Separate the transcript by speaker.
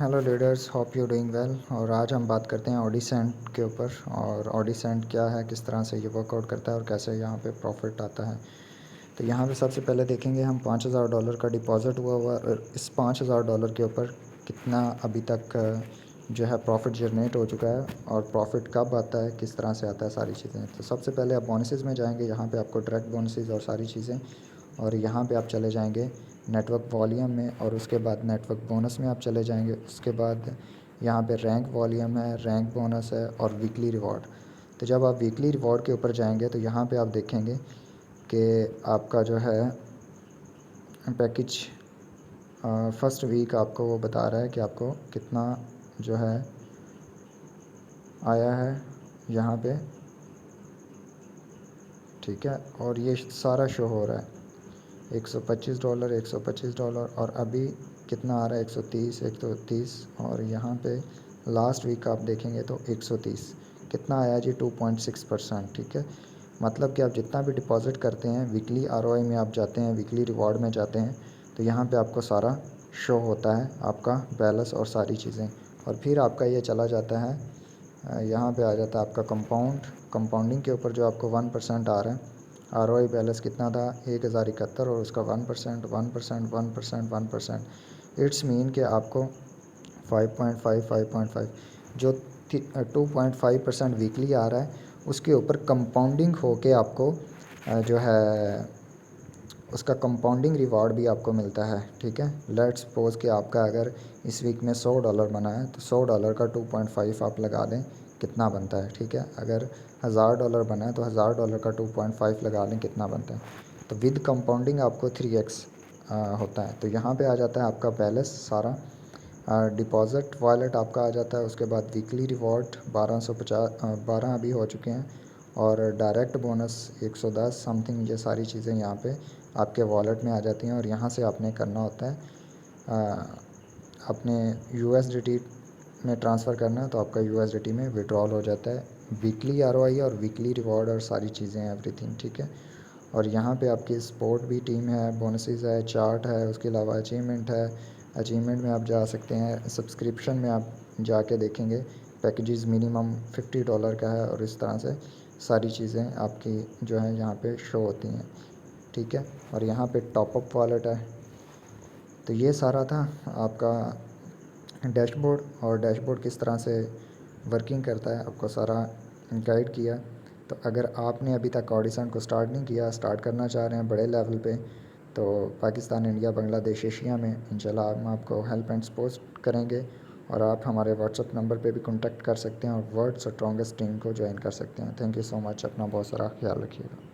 Speaker 1: Hello leaders, hope you doing well. और आज हम बात करते हैं ऑडिसेंट के ऊपर। और ऑडिसेंट क्या है, किस तरह से ये वर्कआउट करता है और कैसे यहाँ पे प्रॉफिट आता है। तो यहाँ पे सबसे पहले देखेंगे हम $5000 का डिपॉज़िट हुआ और इस $5000 के ऊपर कितना अभी तक जो है प्रॉफिट जनरेट हो चुका है और प्रॉफिट कब आता है, किस तरह से आता है, सारी चीज़ें। तो सबसे पहले आप बोनसेस में जाएंगे, यहाँ पे आपको डायरेक्ट बोनसेस और सारी चीज़ें, और यहाँ पे आप चले जाएंगे नेटवर्क वॉल्यूम में, और उसके बाद नेटवर्क बोनस में आप चले जाएंगे। उसके बाद यहाँ पे रैंक वॉल्यूम है, रैंक बोनस है और वीकली रिवॉर्ड। तो जब आप वीकली रिवॉर्ड के ऊपर जाएंगे तो यहाँ पे आप देखेंगे कि आपका जो है पैकेज फर्स्ट वीक आपको वो बता रहा है कि आपको कितना जो है आया है यहाँ पे, ठीक है। और ये सारा शो हो रहा है $125, $125, और अभी कितना आ रहा है 130, 130। और यहाँ पे लास्ट वीक आप देखेंगे तो 130 कितना आया जी, 2.6%, ठीक है। मतलब कि आप जितना भी डिपॉज़िट करते हैं, वीकली आरओआई में आप जाते हैं, वीकली रिवॉर्ड में जाते हैं, तो यहाँ पे आपको सारा शो होता है, आपका बैलेंस और सारी चीज़ें। और फिर आपका ये चला जाता है, यहाँ पे आ जाता है आपका कंपाउंडिंग के ऊपर, जो आपको 1% आ रहा है। आरओआई बैलेंस कितना था, 1071, और उसका 1%, 1%, 1%, 1%। इट्स मीन कि आपको 5.5, 5.5 जो 2.5% वीकली आ रहा है, उसके ऊपर कंपाउंडिंग होके आपको जो है उसका कंपाउंडिंग रिवॉर्ड भी आपको मिलता है, ठीक है। लेट्स सपोज कि आपका अगर इस वीक में $100 बना है, तो $100 का 2.5 आप लगा दें, कितना बनता है, ठीक है। अगर $1000 बना है तो $1000 का 2.5 लगा लें, कितना बनता है। तो विद कंपाउंडिंग आपको 3x होता है। तो यहाँ पे आ जाता है आपका बैलेंस सारा। डिपॉज़िट वॉलेट आपका आ जाता है। उसके बाद वीकली रिवॉर्ड 12 अभी हो चुके हैं, और डायरेक्ट बोनस 110 समथिंग, ये सारी चीज़ें यहाँ पे आपके वॉलेट में आ जाती हैं। और यहाँ से आपने करना होता है अपने USDT में ट्रांसफ़र करना है, तो आपका USDT में विड्रॉल हो जाता है। वीकली आरओआई और वीकली रिवॉर्ड और सारी चीज़ें, एवरीथिंग, ठीक है। और यहाँ पे आपकी सपोर्ट भी टीम है, बोनसेस है, चार्ट है, उसके अलावा अचीवमेंट है। अचीवमेंट में आप जा सकते हैं, सब्सक्रिप्शन में आप जाके देखेंगे पैकेजेस मिनिमम $50 का है, और इस तरह से सारी चीज़ें आपकी जो है यहाँ पे शो होती हैं, ठीक है। और यहाँ पे टॉपअप वॉलेट है। तो ये सारा था आपका डैशबोर्ड, और डैशबोर्ड किस तरह से वर्किंग करता है आपको सारा गाइड किया। तो अगर आपने अभी तक ऑडिसेंट को स्टार्ट नहीं किया, स्टार्ट करना चाह रहे हैं बड़े लेवल पे, तो पाकिस्तान, इंडिया, बांग्लादेश, एशिया में इंशाल्लाह हम आपको हेल्प एंड सपोर्ट करेंगे। और आप हमारे व्हाट्सअप नंबर पे भी कांटेक्ट कर सकते हैं और वर्ल्ड स्ट्रॉन्गेस्ट टीम को ज्वाइन कर सकते हैं। Thank you so much. अपना बहुत सारा ख्याल रखिएगा।